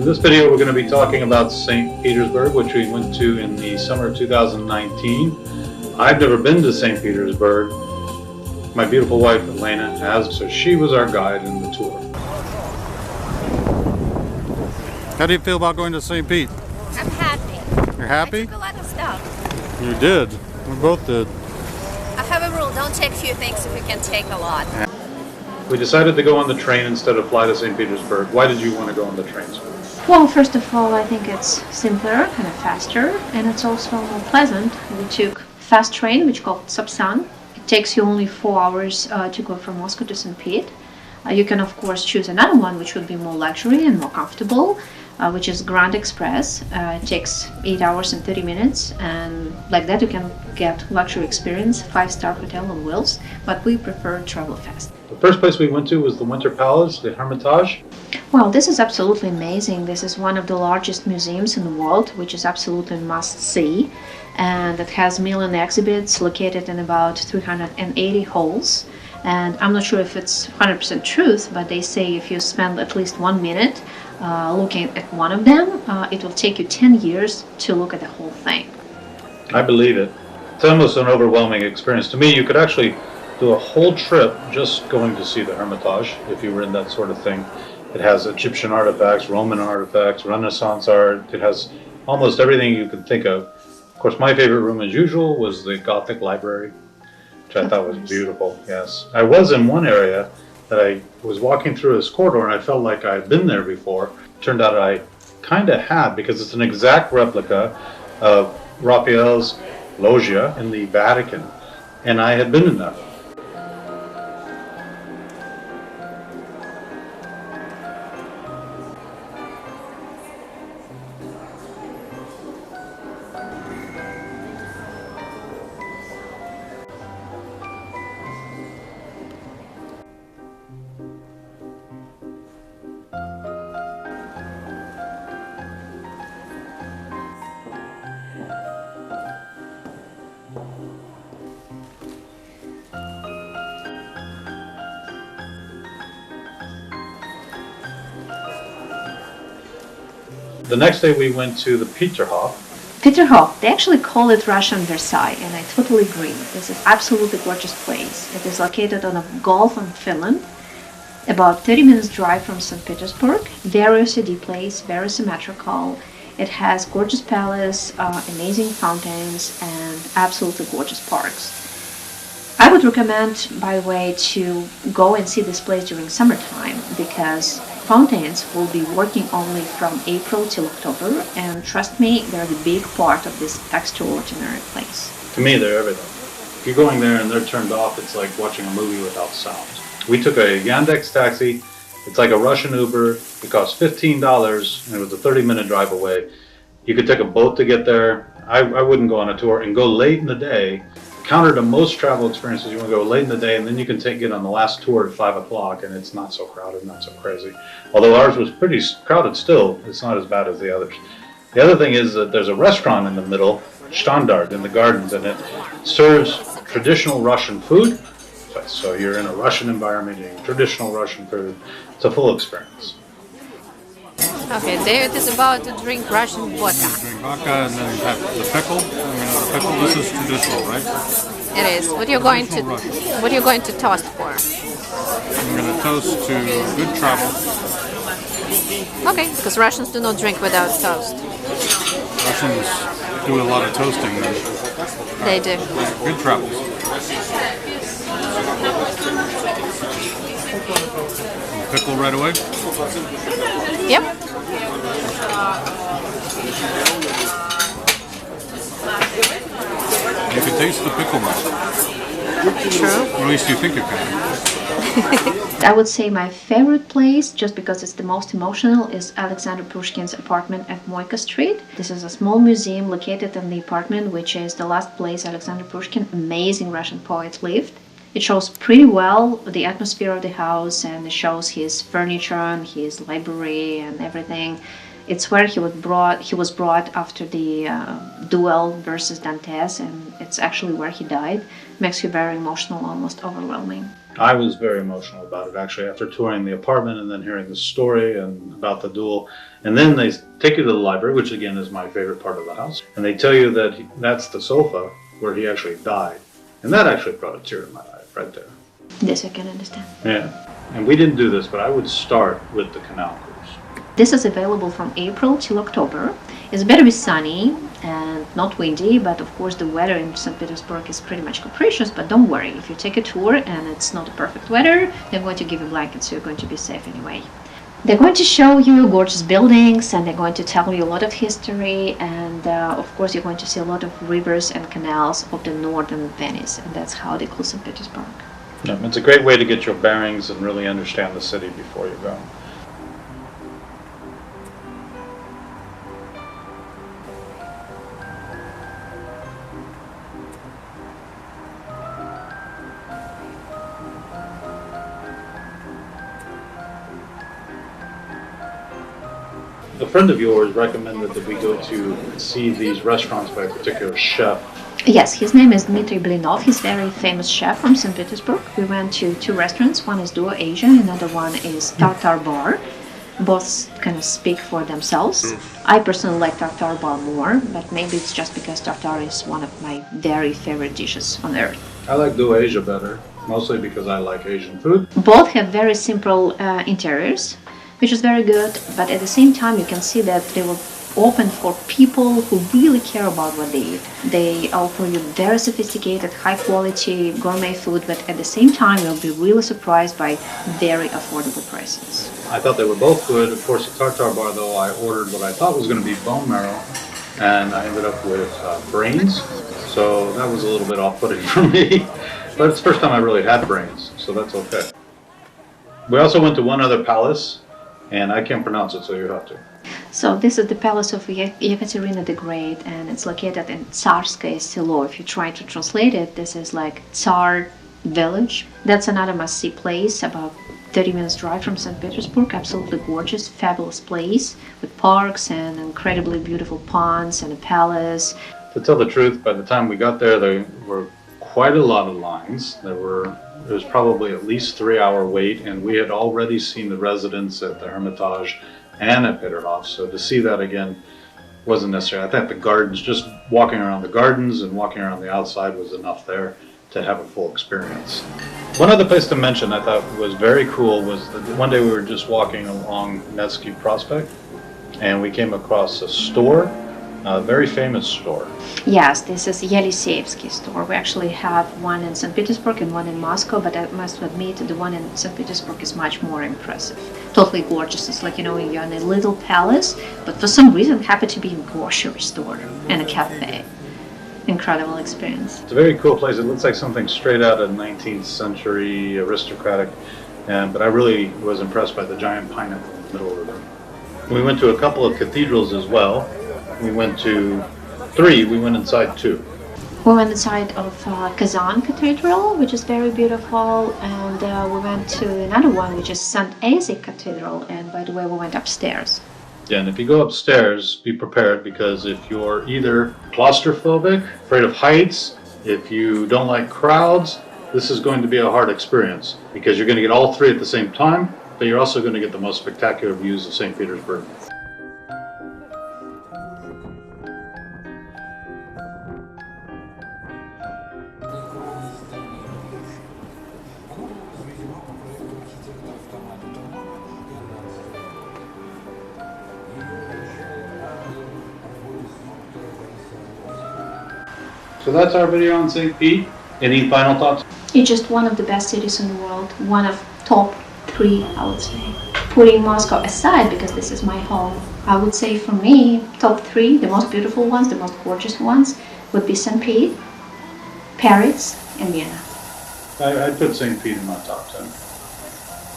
In this video, we're going to be talking about St. Petersburg, which we went to in the summer of 2019. I've never been to St. Petersburg. My beautiful wife, Alena, has, so she was our guide in the tour. How do you feel about going to St. Pete? I'm happy. You're happy? I took a lot of stuff. You did. We both did. I have a rule, don't take few things if you can take a lot. We decided to go on the train instead of fly to St. Petersburg. Why did you want to go on the train? Well, first of all, I think it's simpler and faster, and it's also more pleasant. We took fast train, which called Sapsan. It takes you only 4 hours to go from Moscow to St. Pete. You can, of course, choose another one, which would be more luxury and more comfortable, which is Grand Express. It takes 8 hours and 30 minutes, and like that you can get luxury experience, 5-star hotel on wheels, but we prefer travel fast. The first place we went to was the Winter Palace, the Hermitage. Well, this is absolutely amazing. This is one of the largest museums in the world, which is absolutely must-see. And it has million exhibits located in about 380 halls. And I'm not sure if it's 100% truth, but they say if you spend at least 1 minute looking at one of them, it will take you 10 years to look at the whole thing. I believe it. It's almost an overwhelming experience. To me, you could actually do a whole trip just going to see the Hermitage if you were in that sort of thing. It has Egyptian artifacts, Roman artifacts, Renaissance art. It has almost everything you can think of. Of course, my favorite room as usual was the Gothic library, which I thought was beautiful, yes. I was in one area that I was walking through this corridor and I felt like I had been there before. Turned out I kind of had, because it's an exact replica of Raphael's Loggia in the Vatican, and I had been in that. The next day we went to the Peterhof. Peterhof, they actually call it Russian Versailles, and I totally agree. This is absolutely gorgeous place. It is located on a Gulf in Finland, about 30 minutes drive from St. Petersburg. Very city place, very symmetrical. It has gorgeous palace, amazing fountains, and absolutely gorgeous parks. I would recommend, by the way, to go and see this place during summertime, because fountains will be working only from April till October, and trust me, they're the big part of this extraordinary place. To me, they're everything. If you're going there and they're turned off, it's like watching a movie without sound. We took a Yandex taxi. It's like a Russian Uber. It cost $15, and it was a 30-minute drive away. You could take a boat to get there. I wouldn't go on a tour and go late in the day. Counter to most travel experiences, you want to go late in the day, and then you can get on the last tour at 5 o'clock, and it's not so crowded, not so crazy. Although ours was pretty crowded still, it's not as bad as the others. The other thing is that there's a restaurant in the middle, Standard, in the gardens, and it serves traditional Russian food. So you're in a Russian environment, eating traditional Russian food. It's a full experience. Okay, David is about to drink Russian vodka. Drink vodka and then have the pickle. The pickle, this is traditional, right? It is. What are you going to toast for? I'm going to toast to good travel. Okay, because Russians do not drink without toast. Russians do a lot of toasting then. They do. Good travels. Pickle right away? Yep. You can taste the pickle now. True. Or at least you think you can. I would say my favorite place, just because it's the most emotional, is Alexander Pushkin's apartment at Moika Street. This is a small museum located in the apartment, which is the last place Alexander Pushkin, amazing Russian poet, lived. It shows pretty well the atmosphere of the house, and it shows his furniture and his library and everything. It's where he was brought after the duel versus Dantes, and it's actually where he died. makes you very emotional, almost overwhelming. I was very emotional about it, actually, after touring the apartment and then hearing the story and about the duel. And then they take you to the library, which again is my favorite part of the house. And they tell you that that's the sofa where he actually died. And that actually brought a tear in my eye right there. This I can understand. Yeah. And we didn't do this, but I would start with the Canal Cruise. This is available from April till October. It's better be sunny and not windy, but of course the weather in St. Petersburg is pretty much capricious, but don't worry, if you take a tour and it's not a perfect weather, they're going to give you blankets, so you're going to be safe anyway. They're going to show you gorgeous buildings, and they're going to tell you a lot of history, and of course you're going to see a lot of rivers and canals of the northern Venice, and that's how they call St. Petersburg. Yeah, it's a great way to get your bearings and really understand the city before you go. A friend of yours recommended that we go to see these restaurants by a particular chef. Yes, his name is Dmitry Blinov. He's a very famous chef from St. Petersburg. We went to two restaurants. One is Duoband, another one is Tartar Bar. Both kind of speak for themselves. I personally like Tartar Bar more, but maybe it's just because Tartar is one of my very favorite dishes on earth. I like Duasia better, mostly because I like Asian food. Both have very simple interiors, which is very good, but at the same time you can see that they were open for people who really care about what they eat. They offer you very sophisticated, high quality gourmet food, but at the same time you'll be really surprised by very affordable prices. I thought they were both good. Of course, at Tartar Bar, though, I ordered what I thought was going to be bone marrow, and I ended up with brains, so that was a little bit off-putting for me. But it's the first time I really had brains, so that's okay. We also went to one other palace, and I can't pronounce it, so you have to. So this is the palace of Yekaterina the Great, and it's located in Tsarskoye Selo. If you try to translate it, this is like Tsar village. That's another must-see place, about 30 minutes drive from St. Petersburg. Absolutely gorgeous, fabulous place with parks and incredibly beautiful ponds and a palace. To tell the truth, by the time we got there were quite a lot of lines. There was probably at least 3-hour wait, and we had already seen the residents at the Hermitage and at Peterhof, so to see that again wasn't necessary. I think the gardens, just walking around the gardens and walking around the outside was enough there to have a full experience. One other place to mention I thought was very cool was that one day we were just walking along Nevsky Prospect and we came across a store, a very famous store. Yes, this is Eliseyevsky store. We actually have one in St. Petersburg and one in Moscow, but I must admit the one in St. Petersburg is much more impressive. Totally gorgeous. It's like, you're in a little palace, but for some reason it happened to be a grocery store and a cafe. Incredible experience. It's a very cool place. It looks like something straight out of 19th century aristocratic, but I really was impressed by the giant pineapple in the middle of it. We went to a couple of cathedrals as well. We went to 3, we went inside 2. We went inside of Kazan Cathedral, which is very beautiful, and we went to another one, which is St. Isaac Cathedral, and by the way, we went upstairs. Yeah, and if you go upstairs, be prepared, because if you're either claustrophobic, afraid of heights, if you don't like crowds, this is going to be a hard experience, because you're going to get all 3 at the same time, but you're also going to get the most spectacular views of St. Petersburg. So that's our video on St. Pete. Any final thoughts? It's just one of the best cities in the world, one of top 3, I would say. Putting Moscow aside, because this is my home, I would say for me, top 3, the most beautiful ones, the most gorgeous ones, would be St. Pete, Paris, and Vienna. I'd put St. Pete in my top 10.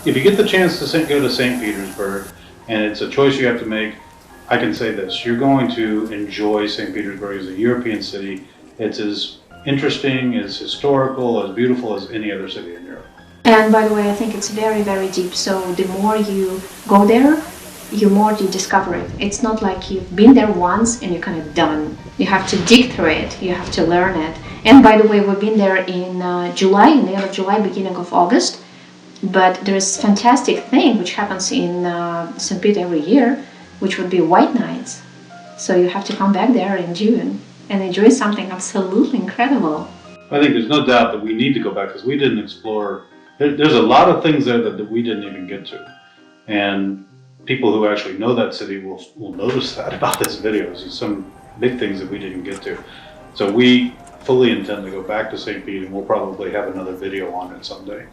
If you get the chance to go to St. Petersburg, and it's a choice you have to make, I can say this: you're going to enjoy St. Petersburg as a European city. It's as interesting, as historical, as beautiful as any other city in Europe. And by the way, I think it's very, very deep. So the more you go there, the more you discover it. It's not like you've been there once and you're kind of done. You have to dig through it. You have to learn it. And by the way, we've been there in July, in the end of July, beginning of August. But there is fantastic thing which happens in St. Peter every year, which would be White Nights. So you have to come back there in June and enjoy something absolutely incredible. I think there's no doubt that we need to go back because we didn't explore. There's a lot of things there that we didn't even get to. And people who actually know that city will notice that about this video. There's some big things that we didn't get to. So we fully intend to go back to St. Pete, and we'll probably have another video on it someday.